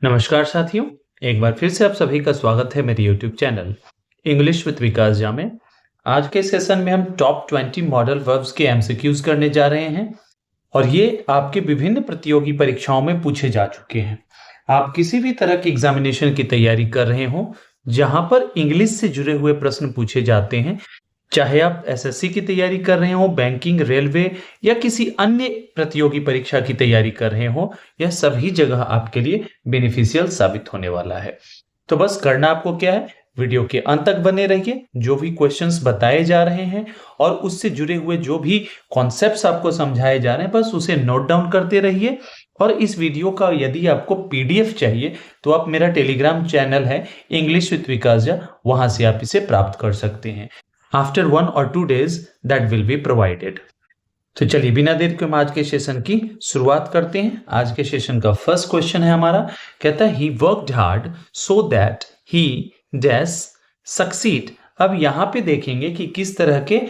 नमस्कार साथियों, एक बार फिर से आप सभी का स्वागत है मेरे YouTube चैनल इंग्लिश विद विकास झा में। आज के सेशन में हम टॉप 20 मॉडल वर्ब्स के एमसीक्यूज करने जा रहे हैं और ये आपके विभिन्न प्रतियोगी परीक्षाओं में पूछे जा चुके हैं। आप किसी भी तरह की एग्जामिनेशन की तैयारी कर रहे हो जहां पर इंग्लिश से जुड़े हुए प्रश्न पूछे जाते हैं, चाहे आप एसएससी की तैयारी कर रहे हो, बैंकिंग, रेलवे या किसी अन्य प्रतियोगी परीक्षा की तैयारी कर रहे हो, यह सभी जगह आपके लिए बेनिफिशियल साबित होने वाला है। तो बस करना आपको क्या है, वीडियो के अंत तक बने रहिए। जो भी क्वेश्चंस बताए जा रहे हैं और उससे जुड़े हुए जो भी कॉन्सेप्ट्स आपको समझाए जा रहे हैं, बस उसे नोट डाउन करते रहिए। और इस वीडियो का यदि आपको पीडीएफ चाहिए तो आप मेरा टेलीग्राम चैनल है इंग्लिश विद विकास झा, वहां से आप इसे प्राप्त कर सकते हैं। After 1 or 2 days that will be provided। तो चलिए बिना देर के हम आज के सेशन की शुरुआत करते हैं। आज के सेशन का फर्स्ट क्वेश्चन है हमारा, कहता है he worked hard so that he dash succeed. अब यहाँ पे देखेंगे कि किस तरह के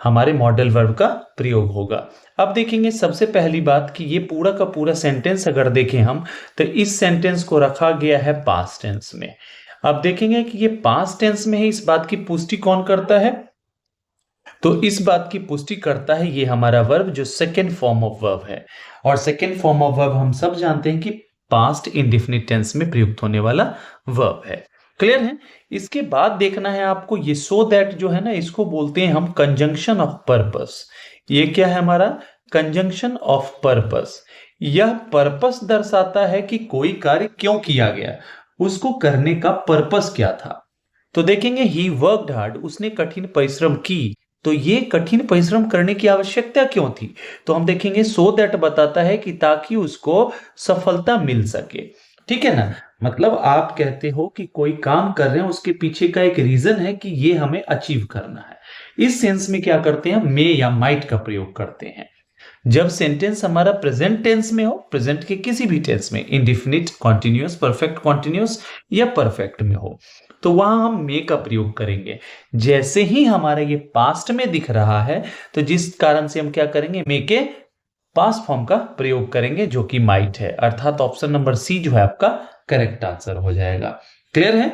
हमारे मॉडल वर्ब का प्रयोग होगा। अब देखेंगे सबसे पहली बात कि ये पूरा का पूरा सेंटेंस अगर देखें हम, तो इस सेंटेंस को रखा गया है पास्ट टेंस में। अब देखेंगे कि ये पास्ट टेंस में है, इस बात की पुष्टि कौन करता है? तो इस बात की पुष्टि करता है ये हमारा वर्ब जो सेकेंड फॉर्म ऑफ वर्ब है। और सेकेंड फॉर्म ऑफ वर्ब हम सब जानते हैं कि पास्ट इंडेफिनिट टेंस में प्रयुक्त होने वाला वर्ब है। क्लियर है? इसके बाद देखना है आपको, ये सो दैट जो है ना, इसको बोलते हैं हम कंजंक्शन ऑफ पर्पस। ये क्या है हमारा? Conjunction of purpose. यह पर्पस दर्शाता है कि कोई कार्य क्यों किया गया, उसको करने का पर्पस क्या था। तो देखेंगे ही वर्कड हार्ड, उसने कठिन परिश्रम की। तो ये कठिन परिश्रम करने की आवश्यकता क्यों थी? तो हम देखेंगे सो दैट बताता है कि ताकि उसको सफलता मिल सके। ठीक है ना? मतलब आप कहते हो कि कोई काम कर रहे हैं, उसके पीछे का एक रीजन है कि ये हमें अचीव करना है। इस सेंस में क्या करते हैं, मे या माइट का प्रयोग करते हैं। जब सेंटेंस हमारा प्रेजेंट टेंस में हो, प्रेजेंट के किसी भी टेंस में, इंडेफिनिट, कॉन्टिन्यूअस, परफेक्ट कॉन्टिन्यूअस या परफेक्ट में हो, तो वहां हम मे का प्रयोग करेंगे। जैसे ही हमारा ये पास्ट में दिख रहा है, तो जिस कारण से हम क्या करेंगे, मे के पास्ट फॉर्म का प्रयोग करेंगे जो कि माइट है। अर्थात ऑप्शन नंबर सी जो है आपका करेक्ट आंसर हो जाएगा। क्लियर है?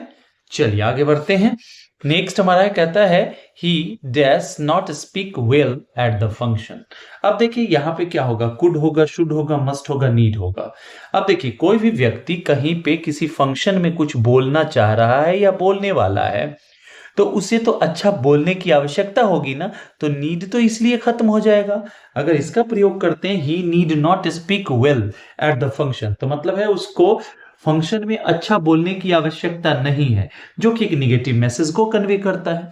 चलिए आगे बढ़ते हैं। नेक्स्ट हमारा कहता है he dash not speak well at the function. अब देखिए यहाँ पे क्या होगा, कुड होगा, शुड होगा, मस्ट होगा, नीड होगा। अब देखिए कोई भी व्यक्ति कहीं पे किसी फंक्शन में कुछ बोलना चाह रहा है या बोलने वाला है, तो उसे तो अच्छा बोलने की आवश्यकता होगी ना, तो नीड तो इसलिए खत्म हो जाएगा। अगर इसका प्रयोग करते हैं he need not speak well at the function, तो मतलब है उसको फंक्शन में अच्छा बोलने की आवश्यकता नहीं है, जो कि एक निगेटिव मैसेज को कन्वे करता है।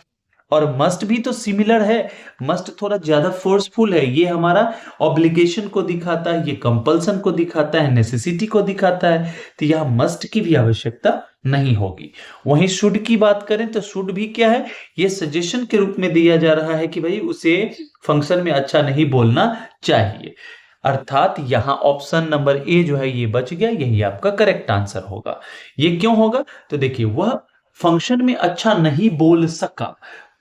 और मस्ट भी तो सिमिलर है, मस्ट थोड़ा ज्यादा फोर्सफुल है। ये हमारा ऑब्लिगेशन को दिखाता है, ये कंपल्सन को दिखाता है, नेसेसिटी को दिखाता है। तो यह मस्ट की भी आवश्यकता नहीं होगी। वहीं शुड की बात करें तो शुड भी क्या है, ये सजेशन के रूप में दिया जा रहा है कि भाई उसे फंक्शन में अच्छा नहीं बोलना चाहिए। अर्थात यहां ऑप्शन नंबर ए जो है ये बच गया, यही आपका करेक्ट आंसर होगा। ये क्यों होगा? तो देखिए वह फंक्शन में अच्छा नहीं बोल सका।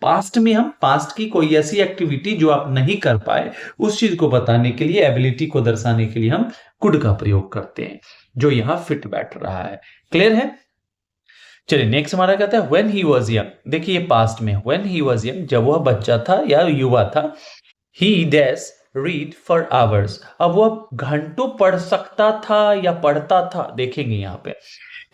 पास्ट में हम पास्ट की कोई ऐसी एक्टिविटी जो आप नहीं कर पाए, उस चीज को बताने के लिए, एबिलिटी को दर्शाने के लिए हम कुड का प्रयोग करते हैं, जो यहां फिट बैठ रहा है। क्लियर है? चलिए नेक्स्ट हमारा कहता है व्हेन ही वाज यंग। देखिए पास्ट में, व्हेन ही वाज यंग, जब वह बच्चा था या युवा था, ही डैश रीड फॉर आवर्स। अब वह घंटों पढ़ सकता था या पढ़ता था। देखेंगे यहाँ पे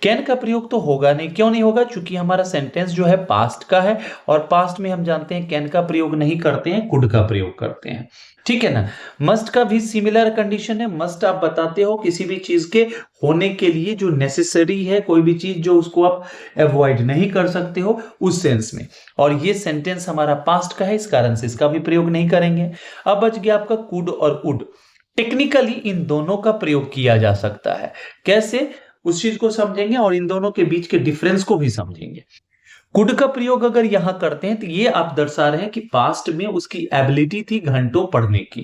कैन का प्रयोग तो होगा नहीं। क्यों नहीं होगा? क्योंकि हमारा सेंटेंस जो है पास्ट का है, और पास्ट में हम जानते हैं कैन का प्रयोग नहीं करते हैं, कुड का प्रयोग करते हैं। ठीक है ना? मस्ट का भी सिमिलर कंडीशन है। मस्ट आप बताते हो किसी भी चीज के होने के लिए जो नेसेसरी है, कोई भी चीज जो उसको आप अवॉइड नहीं कर सकते हो, उस सेंस में। और ये सेंटेंस हमारा पास्ट का है, इस कारण से इसका भी प्रयोग नहीं करेंगे। अब बच गया आपका कुड और वुड। टेक्निकली इन दोनों का प्रयोग किया जा सकता है। कैसे? उस चीज को समझेंगे और इन दोनों के बीच के डिफरेंस को भी समझेंगे। कुड का प्रयोग अगर यहां करते हैं तो ये आप दर्शा रहे हैं कि पास्ट में उसकी एबिलिटी थी घंटों पढ़ने की।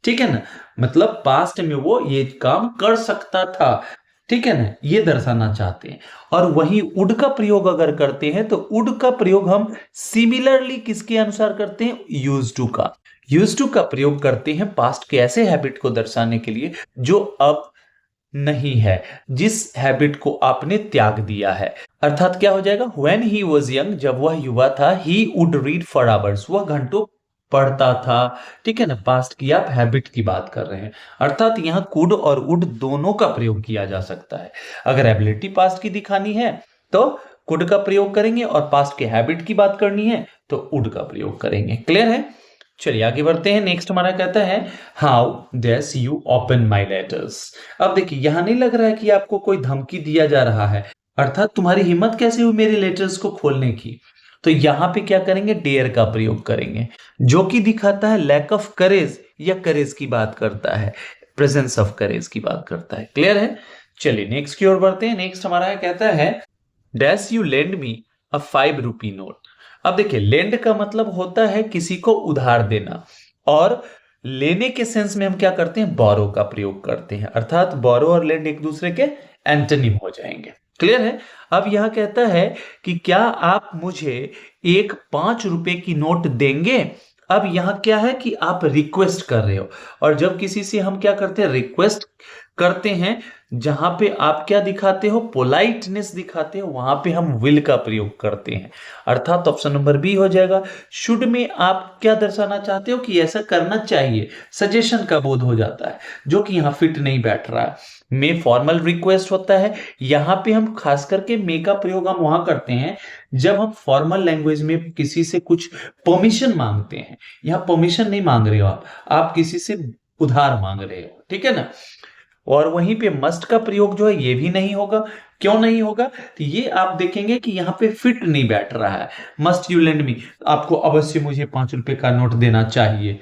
ठीक है ना? मतलब पास्ट में वो ये काम कर सकता था। ठीक है ना? ये दर्शाना चाहते हैं। और वही वुड का प्रयोग अगर करते हैं तो वुड का प्रयोग हम सिमिलरली किसके अनुसार करते हैं? यूज टू का। यूज टू का प्रयोग करते हैं पास्ट के ऐसे हैबिट को दर्शाने के लिए जो अब नहीं है, जिस हैबिट को आपने त्याग दिया है। अर्थात क्या हो जाएगा, व्हेन ही वॉज यंग, जब वह युवा था, he would read for hours, वह घंटों पढ़ता था। ठीक है ना, पास्ट की आप हैबिट की बात कर रहे हैं। अर्थात यहाँ कुड और वुड दोनों का प्रयोग किया जा सकता है। अगर एबिलिटी पास्ट की दिखानी है तो कुड का प्रयोग करेंगे, और पास्ट के हैबिट की बात करनी है तो वुड का प्रयोग करेंगे। क्लियर है? चलिए आगे बढ़ते हैं। नेक्स्ट हमारा कहता है how dash you open my letters. अब देखिए, यहां नहीं लग रहा है कि आपको कोई धमकी दिया जा रहा है, अर्थात तुम्हारी हिम्मत कैसे हुई मेरे लेटर्स को खोलने की। तो यहां पे क्या करेंगे, डेयर का प्रयोग करेंगे, जो कि दिखाता है लैक ऑफ करेज या करेज की बात करता है, प्रेजेंस ऑफ करेज की बात करता है। क्लियर है? चलिए नेक्स्ट की ओर बढ़ते हैं। नेक्स्ट हमारा कहता है dash you lend me a 5 rupee note. अब देखिए, लेंड का मतलब होता है किसी को उधार देना, और लेने के सेंस में हम क्या करते हैं, बोरो का प्रयोग करते हैं। अर्थात बोरो और लेंड एक दूसरे के एंटोनिम हो जाएंगे। क्लियर है? अब यह कहता है कि क्या आप मुझे एक 5 रुपए की नोट देंगे। अब यहां क्या है कि आप रिक्वेस्ट कर रहे हो, और जब किसी से हम क्या करते हैं, रिक्वेस्ट करते हैं, जहां पे आप क्या दिखाते हो, पोलाइटनेस दिखाते हो, वहां पे हम विल का प्रयोग करते हैं। अर्थात ऑप्शन नंबर बी हो जाएगा। शुड में आप क्या दर्शाना चाहते हो कि ऐसा करना चाहिए, सजेशन का बोध हो जाता है, जो कि यहां फिट नहीं बैठ रहा है। मे फॉर्मल रिक्वेस्ट होता है, यहां पे हम खास करके मे का प्रयोग हम वहां करते हैं जब हम फॉर्मल लैंग्वेज में किसी से कुछ परमिशन मांगते हैं। यहां परमिशन नहीं मांग रहे हो आप किसी से उधार मांग रहे हो। ठीक है ना? और वहीं पे मस्ट का प्रयोग जो है ये भी नहीं होगा। क्यों नहीं होगा, तो ये आप देखेंगे कि यहाँ पे फिट नहीं बैठ रहा है। मस्ट यू लेंड मी, आपको अवश्य मुझे 5 रुपए का नोट देना चाहिए।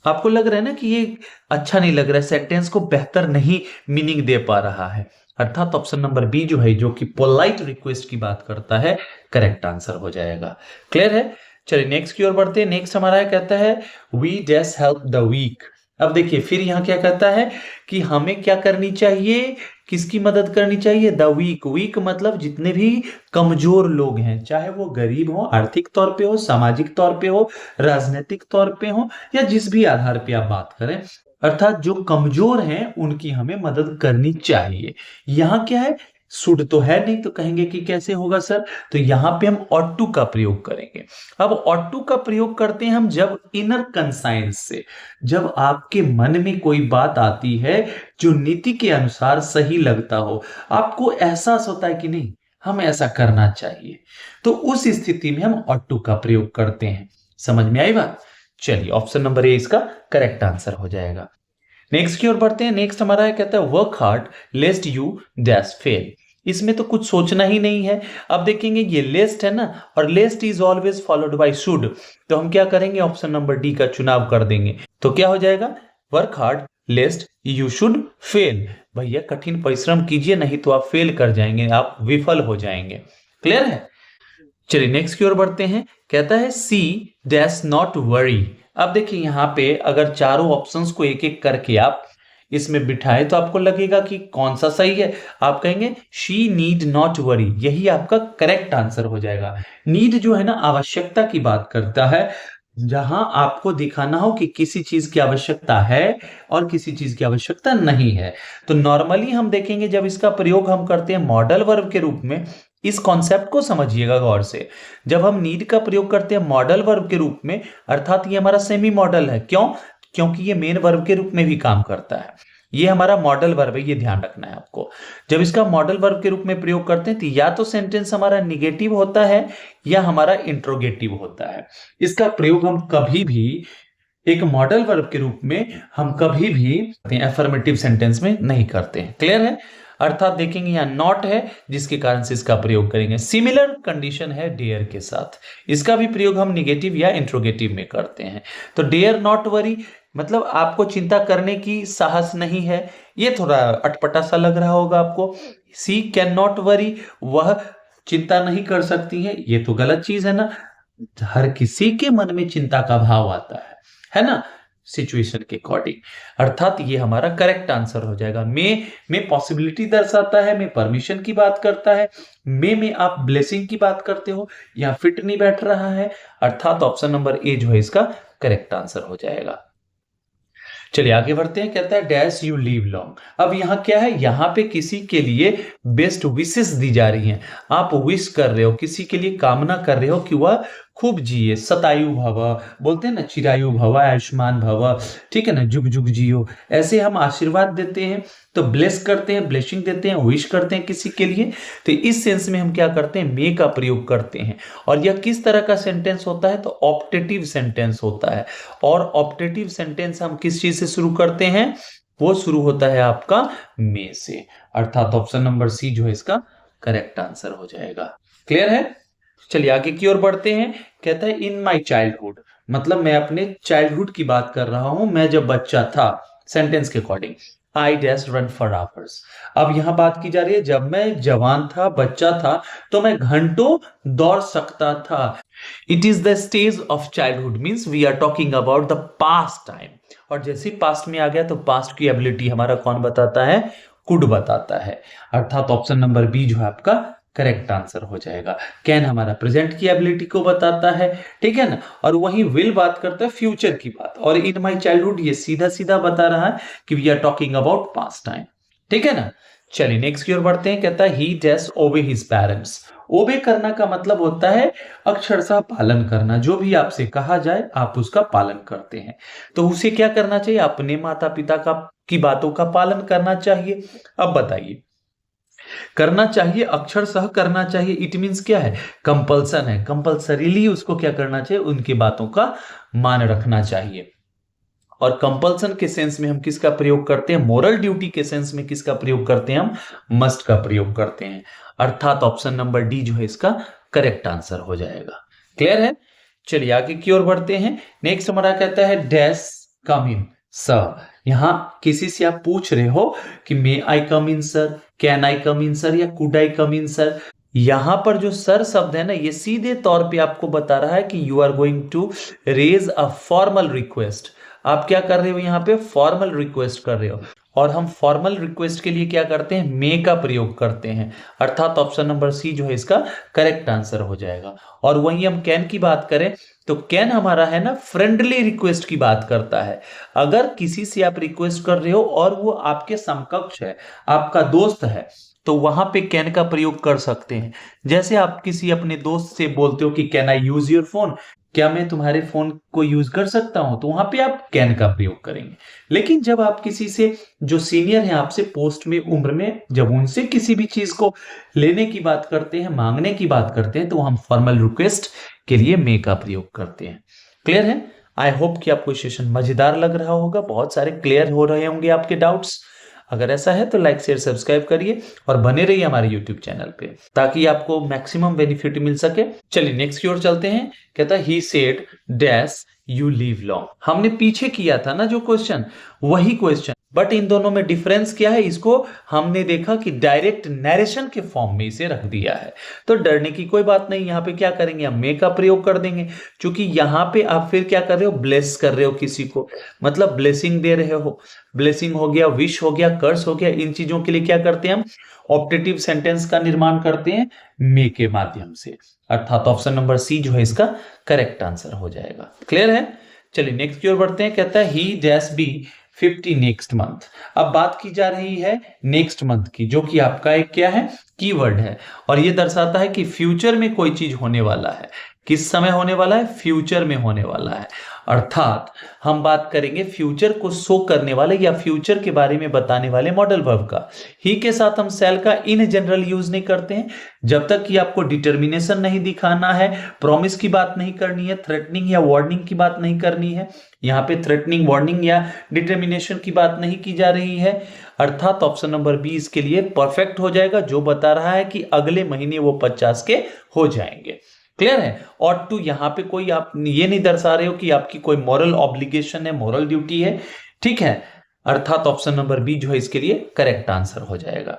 आपको लग रहा है ना कि ये अच्छा नहीं लग रहा है, सेंटेंस को बेहतर नहीं मीनिंग दे पा रहा है। अर्थात ऑप्शन नंबर बी जो है, जो कि पोलाइट रिक्वेस्ट की बात करता है, करेक्ट आंसर हो जाएगा। क्लियर है? चलिए नेक्स्ट की ओर बढ़ते हैं। नेक्स्ट हमारा कहता है we dash help the weak. अब देखिए, फिर यहां क्या कहता है कि हमें क्या करनी चाहिए, किसकी मदद करनी चाहिए, द वीक। वीक मतलब जितने भी कमजोर लोग हैं, चाहे वो गरीब हो, आर्थिक तौर पे हो, सामाजिक तौर पे हो, राजनीतिक तौर पे हो, या जिस भी आधार पे आप बात करें, अर्थात जो कमजोर हैं उनकी हमें मदद करनी चाहिए। यहां क्या है, शुड तो है नहीं, तो कहेंगे कि कैसे होगा सर, तो यहां पे हम ought to का प्रयोग करेंगे। अब ought to का प्रयोग करते हैं हम जब इनर कंसाइंस से, जब आपके मन में कोई बात आती है जो नीति के अनुसार सही लगता हो, आपको एहसास होता है कि नहीं हम ऐसा करना चाहिए, तो उस स्थिति में हम ought to का प्रयोग करते हैं। समझ में आई बात? चलिए ऑप्शन नंबर ए इसका करेक्ट आंसर हो जाएगा। नेक्स्ट की ओर बढ़ते हैं। नेक्स्ट हमारा कहता है work hard लेस्ट you dash fail. इसमें तो कुछ सोचना ही नहीं है। अब देखेंगे ये लेस्ट है ना, और lest is always followed by should, तो हम क्या करेंगे, ऑप्शन नंबर डी का चुनाव कर देंगे। तो क्या हो जाएगा, work hard लेस्ट you should fail. भैया कठिन परिश्रम कीजिए, नहीं तो आप फेल कर जाएंगे, आप विफल हो जाएंगे। क्लियर है? चलिए नेक्स्ट की ओर बढ़ते हैं। कहता है सी डैश नॉट वरी। अब देखिए यहां पे अगर चारों ऑप्शंस को एक एक करके आप इसमें बिठाएं तो आपको लगेगा कि कौन सा सही है। आप कहेंगे शी नीड नॉट वरी, यही आपका करेक्ट आंसर हो जाएगा। नीड जो है ना, आवश्यकता की बात करता है, जहां आपको दिखाना हो कि किसी चीज की आवश्यकता है और किसी चीज की आवश्यकता नहीं है। तो नॉर्मली हम देखेंगे जब इसका प्रयोग हम करते हैं मॉडल वर्ब के रूप में, इस कॉन्सेप्ट को समझिएगा गौर से। जब हम नीड का प्रयोग करते हैं मॉडल वर्ब के रूप में, अर्थात ये हमारा सेमी मॉडल है। क्यों? क्योंकि ये मेन वर्ब के रूप में भी काम करता है। ये हमारा मॉडल वर्ब है, ये ध्यान रखना है आपको। जब इसका मॉडल वर्ब के रूप में प्रयोग करते हैं तो या तो सेंटेंस हमारा निगेटिव होता है या हमारा इंट्रोगेटिव होता है। इसका प्रयोग हम कभी भी एक मॉडल वर्ब के रूप में हम कभी भी अफर्मेटिव सेंटेंस में नहीं करते हैं। क्लियर है? अर्थात देखेंगे यहाँ नॉट है, जिसके कारण से इसका प्रयोग करेंगे। सिमिलर कंडीशन है डेयर के साथ, इसका भी प्रयोग हम निगेटिव या इंट्रोगेटिव में करते हैं। तो डेयर नॉट वरी मतलब आपको चिंता करने की साहस नहीं है, ये थोड़ा अटपटा सा लग रहा होगा आपको। सी कैन नॉट वरी, वह चिंता नहीं कर सकती है, ये तो गलत चीज है ना। हर किसी के मन में चिंता का भाव आता है ना, सिचुएशन के अकॉर्डिंग। अर्थात ये हमारा करेक्ट आंसर हो जाएगा। में पॉसिबिलिटी दर्शाता है, में परमिशन की बात करता है, में आप ब्लेसिंग की बात करते हो, यहाँ फिट नहीं बैठ रहा है। अर्थात ऑप्शन नंबर ए जो है इसका करेक्ट आंसर हो जाएगा। चलिए आगे बढ़ते हैं। कहता है डैश यू लीव लॉन्ग। अब यहाँ क्या है, यहाँ पे किसी के लिए बेस्ट विशेस दी जा रही हैं। आप विश कर रहे हो, किसी के लिए कामना कर रहे हो कि वह खूब जिए, शतायु भव, बोलते हैं ना, चिरायु भव, आयुष्मान भव, ठीक है ना, जुग जुग जियो, ऐसे हम आशीर्वाद देते हैं। तो ब्लेस करते हैं, ब्लेसिंग देते हैं, विश करते हैं किसी के लिए। तो इस सेंस में हम क्या करते हैं, मे का प्रयोग करते हैं। और यह किस तरह का सेंटेंस होता है, तो ऑप्टेटिव सेंटेंस होता है। और ऑप्टेटिव सेंटेंस हम किस चीज से शुरू करते हैं, वो शुरू होता है आपका मे से, अर्थात ऑप्शन नंबर सी जो है इसका करेक्ट आंसर हो जाएगा। क्लियर है। चलिए आगे की ओर बढ़ते हैं। कहता है इन माई चाइल्डहुड, मतलब मैं अपने चाइल्डहुड की बात कर रहा हूं, मैं जब बच्चा था। सेंटेंस के according I dash run for hours. अब यहां बात की जा रही है जब मैं जवान था, बच्चा था, तो मैं घंटों दौड़ सकता था। It is the stage of childhood, means we are talking about the past time. और जैसे ही पास्ट में आ गया तो पास्ट की एबिलिटी हमारा कौन बताता है, कुड बताता है, अर्थात ऑप्शन नंबर बी जो है आपका करेक्ट आंसर हो जाएगा। कैन हमारा प्रेजेंट की एबिलिटी को बताता है, ठीक है ना, और वहीं विल बात करता है फ्यूचर की बात। और इन माई चाइल्डहुड ये सीधा सीधा बता रहा है कि we are talking about past time, ठीक है ना। चलिए नेक्स्ट की ओर बढ़ते हैं। कहता है he dash obey his parents. Obey करना का मतलब होता है अक्षरशः पालन करना, जो भी आपसे कहा जाए आप उसका पालन करते हैं। तो उसे क्या करना चाहिए, अपने माता पिता का की बातों का पालन करना चाहिए। अब बताइए, करना चाहिए, अक्षरशः करना चाहिए, इट मींस क्या है, कंपल्सन है, कंपल्सरीली उसको क्या करना चाहिए, उनकी बातों का मान रखना चाहिए। और कंपल्सन के सेंस में हम किसका प्रयोग करते हैं, मोरल ड्यूटी के सेंस में किसका प्रयोग करते हैं, हम मस्ट का प्रयोग करते हैं, अर्थात ऑप्शन नंबर डी जो है इसका करेक्ट आंसर हो जाएगा। क्लियर है। चलिए आगे की ओर बढ़ते हैं। नेक्स्ट हमारा कहता है डैश कम इन सर। यहां किसी से आप पूछ रहे हो कि may I come in sir, can I come in sir, या could I come in sir. यहां पर जो सर शब्द है ना, ये सीधे तौर पे आपको बता रहा है कि you are going to raise a formal request. आप क्या कर रहे हो, यहाँ पे फॉर्मल रिक्वेस्ट कर रहे हो। और हम फॉर्मल रिक्वेस्ट के लिए क्या करते हैं, मे का प्रयोग करते हैं, अर्थात ऑप्शन नंबर सी जो है इसका करेक्ट आंसर हो जाएगा। और वहीं हम कैन की बात करें तो कैन हमारा है ना फ्रेंडली रिक्वेस्ट की बात करता है। अगर किसी से आप रिक्वेस्ट कर रहे हो और वो आपके समकक्ष है, आपका दोस्त है, तो वहां पे कैन का प्रयोग कर सकते हैं। जैसे आप किसी अपने दोस्त से बोलते हो कि can I use your phone, क्या मैं तुम्हारे फोन को यूज कर सकता हूं, तो वहां पे आप कैन का प्रयोग करेंगे। लेकिन जब आप किसी से जो सीनियर है आपसे पोस्ट में, उम्र में, जब उनसे किसी भी चीज को लेने की बात करते हैं, मांगने की बात करते हैं, तो हम फॉर्मल रिक्वेस्ट के लिए मे का प्रयोग करते हैं। क्लियर है। आई होप कि आपको सेशन मजेदार लग रहा होगा, बहुत सारे क्लियर हो रहे होंगे आपके डाउट्स। अगर ऐसा है तो लाइक शेयर सब्सक्राइब करिए और बने रहिए हमारे यूट्यूब चैनल पे, ताकि आपको मैक्सिमम बेनिफिट मिल सके। चलिए नेक्स्ट की ओर चलते हैं। कहता है he said dash you leave long. हमने पीछे किया था ना जो क्वेश्चन, वही क्वेश्चन, बट इन दोनों में डिफरेंस क्या है, इसको हमने देखा कि डायरेक्ट नरेशन के फॉर्म में इसे रख दिया है। तो डरने की कोई बात नहीं, यहाँ पे क्या करेंगे, हम मे का प्रयोग कर देंगे, क्योंकि यहाँ पे आप फिर क्या कर रहे हो, ब्लेस कर रहे हो किसी को, मतलब ब्लेसिंग दे रहे हो। ब्लेसिंग हो गया, विश हो गया, कर्स हो गया, इन चीजों के लिए क्या करते हैं हम, ऑप्टेटिव सेंटेंस का निर्माण करते हैं मे के माध्यम से, अर्थात ऑप्शन नंबर सी जो है इसका करेक्ट आंसर हो जाएगा। क्लियर है। चलिए नेक्स्ट की ओर बढ़ते हैं। कहता है he dash be 50 next month. अब बात की जा रही है नेक्स्ट मंथ की, जो कि आपका एक क्या है, कीवर्ड है, और ये दर्शाता है कि फ्यूचर में कोई चीज होने वाला है। किस समय होने वाला है, फ्यूचर में होने वाला है, अर्थात हम बात करेंगे फ्यूचर को शो करने वाले या फ्यूचर के बारे में बताने वाले मॉडल वर्ब का। ही के साथ हम सेल का इन जनरल यूज नहीं करते हैं, जब तक कि आपको डिटर्मिनेशन नहीं दिखाना है, प्रॉमिस की बात नहीं करनी है, थ्रेटनिंग या वार्निंग की बात नहीं करनी है। यहाँ पे थ्रेटनिंग, वार्निंग या डिटर्मिनेशन की बात नहीं की जा रही है, अर्थात ऑप्शन नंबर बी इसके लिए परफेक्ट हो जाएगा, जो बता रहा है कि अगले महीने वो 50 के हो जाएंगे। क्लियर है। और टू यहाँ पे कोई आप ये नहीं दर्शा रहे हो कि आपकी कोई मॉरल ऑब्लिगेशन है, मॉरल ड्यूटी है, ठीक है, अर्थात ऑप्शन नंबर बी जो है इसके लिए करेक्ट आंसर हो जाएगा।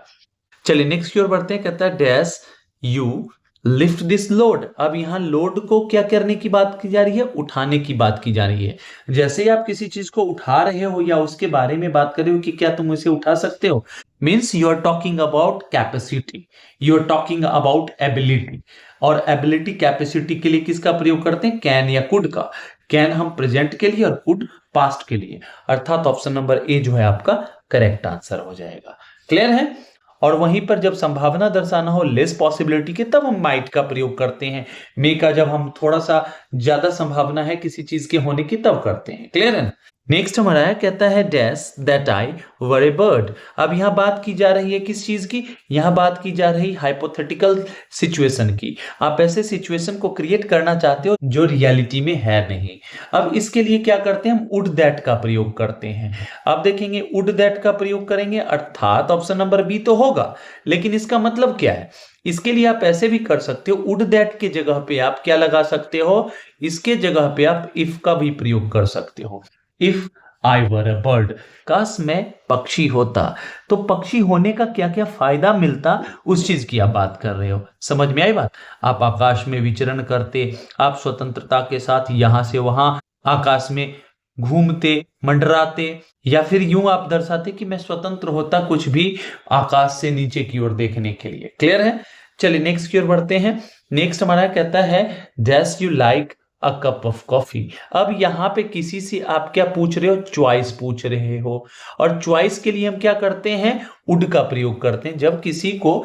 चलिए नेक्स्ट की ओर बढ़ते हैं। कहता है dash you lift this load. अब यहां लोड को क्या करने की बात की जा रही है, उठाने की बात की जा रही है। जैसे ही आप किसी चीज को उठा रहे हो या उसके बारे में बात कर रहे हो कि क्या तुम इसे उठा सकते हो, means you are talking about capacity, you are talking about ability. और एबिलिटी कैपेसिटी के लिए किसका प्रयोग करते हैं, कैन या कुड का। कैन हम प्रेजेंट के लिए और कुड पास्ट के लिए, अर्थात ऑप्शन नंबर ए जो है आपका करेक्ट आंसर हो जाएगा। क्लियर है? और वहीं पर जब संभावना दर्शाना हो लेस पॉसिबिलिटी के, तब हम माइट का प्रयोग करते हैं। मे का जब हम थोड़ा सा ज्यादा संभावना है किसी चीज के होने की, तब करते हैं। क्लियर है ना? नेक्स्ट हमारा कहता है dash that I were A bird. अब यहां बात की जा रही है किस चीज की? यहां बात की जा रही हाइपोथेटिकल सिचुएशन की। आप ऐसे सिचुएशन को क्रिएट करना चाहते हो जो रियलिटी में है नहीं। अब इसके लिए क्या करते हैं? हम वुड दैट का प्रयोग करते हैं। अब देखेंगे वुड दैट का प्रयोग करेंगे, अर्थात ऑप्शन नंबर बी तो होगा, लेकिन इसका मतलब क्या है? इसके लिए आप ऐसे भी कर सकते हो, वुड दैट के जगह पे आप क्या लगा सकते हो? इसके जगह पे आप इफ का भी प्रयोग कर सकते हो। If I were a bird, काश मैं पक्षी होता। तो पक्षी होने का क्या क्या फायदा मिलता, उस चीज की आप बात कर रहे हो। समझ में आई बात? आप आकाश में विचरण करते, आप स्वतंत्रता के साथ यहां से वहां आकाश में घूमते, मंडराते, या फिर यूं आप दर्शाते कि मैं स्वतंत्र होता कुछ भी आकाश से नीचे की ओर देखने के लिए। क्लियर है? चलिए नेक्स्ट की ओर बढ़ते हैं। नेक्स्ट हमारा कहता है dash you like a cup of coffee. अब यहां पे किसी से आप क्या पूछ रहे हो? चॉइस पूछ रहे हो, और चॉइस के लिए हम क्या करते हैं? वुड का प्रयोग करते हैं। जब किसी को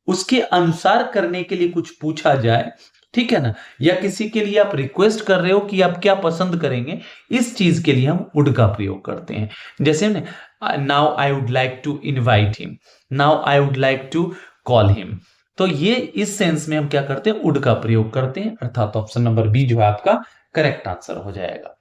उसके अनुसार करने के लिए कुछ पूछा जाए, ठीक है ना, या किसी के लिए आप रिक्वेस्ट कर रहे हो कि आप क्या पसंद करेंगे, इस चीज के लिए हम वुड का प्रयोग करते हैं। जैसे now I would like to invite him, now I would like to call him. तो ये इस सेंस में हम क्या करते हैं? वुड का प्रयोग करते हैं, अर्थात ऑप्शन नंबर बी जो है आपका करेक्ट आंसर हो जाएगा।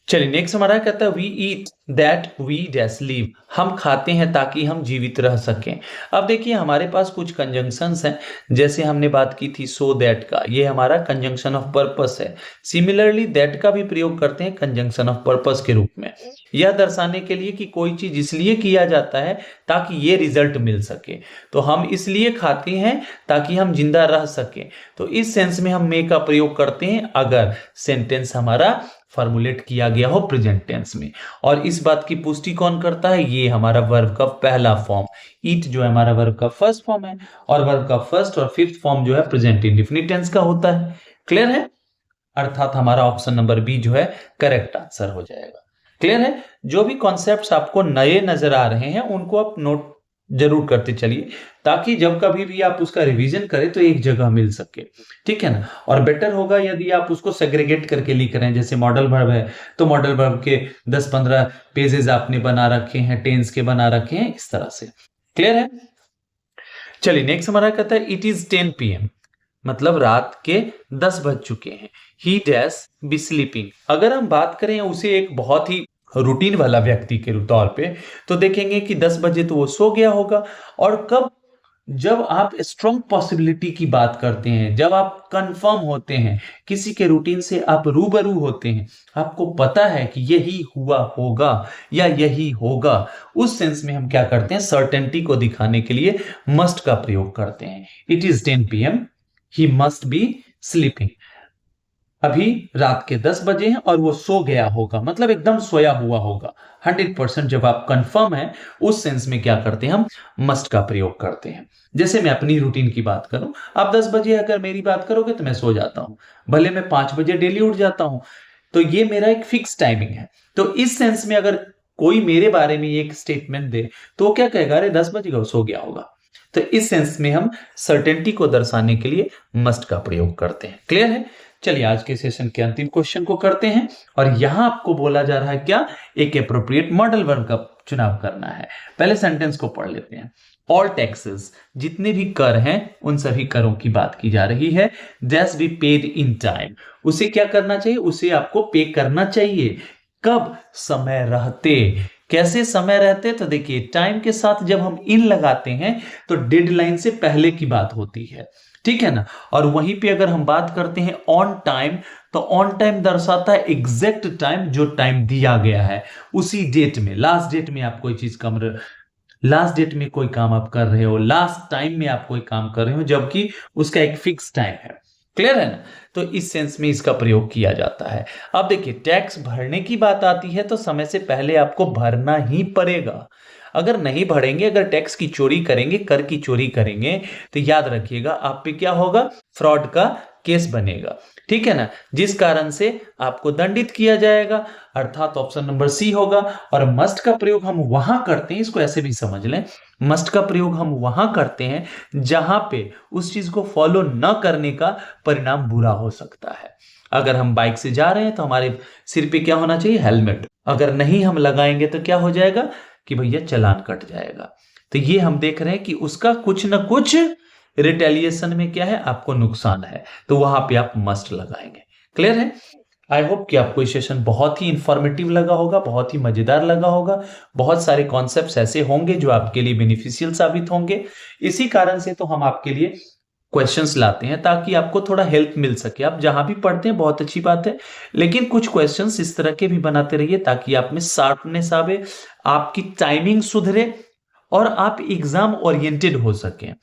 चलिए नेक्स्ट हमारा कहता है we eat that we dash live. हम खाते हैं ताकि हम जीवित रह सकें। अब देखिए हमारे पास कुछ कंजंक्शंस हैं, जैसे हमने बात की थी सो दैट का, ये हमारा कंजंक्शन ऑफ पर्पस है। सिमिलरली दैट का भी प्रयोग करते हैं कंजंक्शन ऑफ पर्पस के रूप में, यह दर्शाने के लिए कि कोई चीज इसलिए किया जाता है ताकि ये रिजल्ट मिल सके। तो हम इसलिए खाते हैं ताकि हम जिंदा रह सके। तो इस सेंस में हम मे का प्रयोग करते हैं अगर सेंटेंस हमारा फॉर्मुलेट किया गया हो प्रेजेंट टेंस में। और इस बात की पुष्टि कौन करता है? ये हमारा वर्ब का पहला फॉर्म ईट जो है हमारा वर्ब का फर्स्ट फॉर्म है, और वर्ब का फर्स्ट और फिफ्थ फॉर्म जो है प्रेजेंट इंडेफिनिट टेंस का होता है। क्लियर है? अर्थात हमारा ऑप्शन नंबर बी जो है करेक्ट आंसर हो जाएगा। क्लियर है? जो भी कॉन्सेप्ट्स आपको नए नजर आ रहे हैं उनको आप नोट जरूर करते चलिए, ताकि जब कभी भी आप उसका रिवीजन करें तो एक जगह मिल सके। ठीक है ना? और बेटर होगा यदि आप उसको सेग्रीगेट करके लिख रहे हैं। जैसे मॉडल वर्ब है तो मॉडल वर्ब के 10-15 पेजेस आपने बना रखे हैं, टेंस के बना रखे हैं, इस तरह से। क्लियर है? चलिए नेक्स्ट हमारा कहता है इट इज 10 PM, मतलब रात के 10 बज चुके हैं। ही डैश बी स्लीपिंग। अगर हम बात करें उसे एक बहुत ही रूटीन वाला व्यक्ति के तौर पे, तो देखेंगे कि 10 बजे तो वो सो गया होगा। और कब? जब आप स्ट्रॉन्ग पॉसिबिलिटी की बात करते हैं, जब आप कंफर्म होते हैं, किसी के रूटीन से आप रूबरू होते हैं, आपको पता है कि यही हुआ होगा या यही होगा, उस सेंस में हम क्या करते हैं? सर्टेनिटी को दिखाने के लिए मस्ट का प्रयोग करते हैं। It is 10 PM, he must be sleeping. अभी रात के 10 बजे हैं और वो सो गया होगा, मतलब एकदम सोया हुआ होगा। 100% जब आप कंफर्म है, उस सेंस में क्या करते हैं? हम मस्ट का प्रयोग करते हैं। जैसे मैं अपनी रूटीन की बात करूं, आप 10 बजे अगर मेरी बात करोगे तो मैं सो जाता हूं, भले मैं 5 बजे डेली उठ जाता हूं। तो ये मेरा एक फिक्स टाइमिंग है। तो इस सेंस में अगर कोई मेरे बारे में एक स्टेटमेंट दे तो वो क्या कहेगा? अरे 10 बजे सो गया होगा। तो इस सेंस में हम सर्टेनिटी को दर्शाने के लिए मस्ट का प्रयोग करते हैं। क्लियर है? चलिए आज के सेशन के अंतिम क्वेश्चन को करते हैं, और यहां आपको बोला जा रहा है क्या? एक एप्रोप्रिएट मॉडल वर्ब का चुनाव करना है। पहले सेंटेंस को पढ़ लेते हैं। ऑल टैक्सेस, जितने भी कर हैं उन सभी करों की बात की जा रही है। Dash be paid in time, उसे क्या करना चाहिए? उसे आपको पे करना चाहिए। कब? समय रहते। कैसे समय रहते? तो देखिए टाइम के साथ जब हम इन लगाते हैं तो डेडलाइन से पहले की बात होती है। ठीक है ना? और वहीं पे अगर हम बात करते हैं ऑन टाइम, तो ऑन टाइम दर्शाता है एग्जैक्ट टाइम, जो टाइम दिया गया है उसी डेट में। लास्ट डेट में आप कोई चीज लास्ट डेट में कोई काम आप कर रहे हो, लास्ट टाइम में आप कोई काम कर रहे हो, जबकि उसका एक फिक्स टाइम है। क्लियर है ना? तो इस सेंस में इसका प्रयोग किया जाता है। अब देखिए टैक्स भरने की बात आती है तो समय से पहले आपको भरना ही पड़ेगा। अगर नहीं भरेंगे, अगर टैक्स की चोरी करेंगे, कर की चोरी करेंगे, तो याद रखिएगा आप पे क्या होगा? फ्रॉड का केस बनेगा, ठीक है ना, जिस कारण से आपको दंडित किया जाएगा, अर्थात ऑप्शन नंबर सी होगा। और मस्ट का प्रयोग हम वहां करते हैं, इसको ऐसे भी समझ लें, मस्ट का प्रयोग हम वहां करते हैं जहां पे उस चीज को फॉलो न करने का परिणाम बुरा हो सकता है। अगर हम बाइक से जा रहे हैं तो हमारे सिर पे क्या होना चाहिए, हेलमेट। अगर नहीं हम लगाएंगे तो क्या हो जाएगा कि भैया चालान कट जाएगा। तो ये हम देख रहे हैं कि उसका कुछ ना कुछ रिटेलिएशन में क्या है, आपको नुकसान है, तो वहां पे आप मस्ट लगाएंगे। क्लियर है? आई होप कि आपको ये सेशन बहुत ही इंफॉर्मेटिव लगा होगा, बहुत ही मजेदार लगा होगा। बहुत सारे कॉन्सेप्ट्स ऐसे होंगे जो आपके लिए बेनिफिशियल साबित होंगे। इसी कारण से तो हम आपके लिए क्वेश्चंस लाते हैं ताकि आपको थोड़ा हेल्प मिल सके। आप जहां भी पढ़ते हैं बहुत अच्छी बात है, लेकिन कुछ क्वेश्चंस इस तरह के भी बनाते रहिए ताकि आप में शार्पनेस आवे, आपकी टाइमिंग सुधरे और आप एग्जाम ओरिएंटेड हो सकें।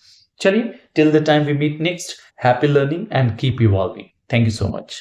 चलिए, till the time we meet next, happy learning and keep evolving. Thank you so much.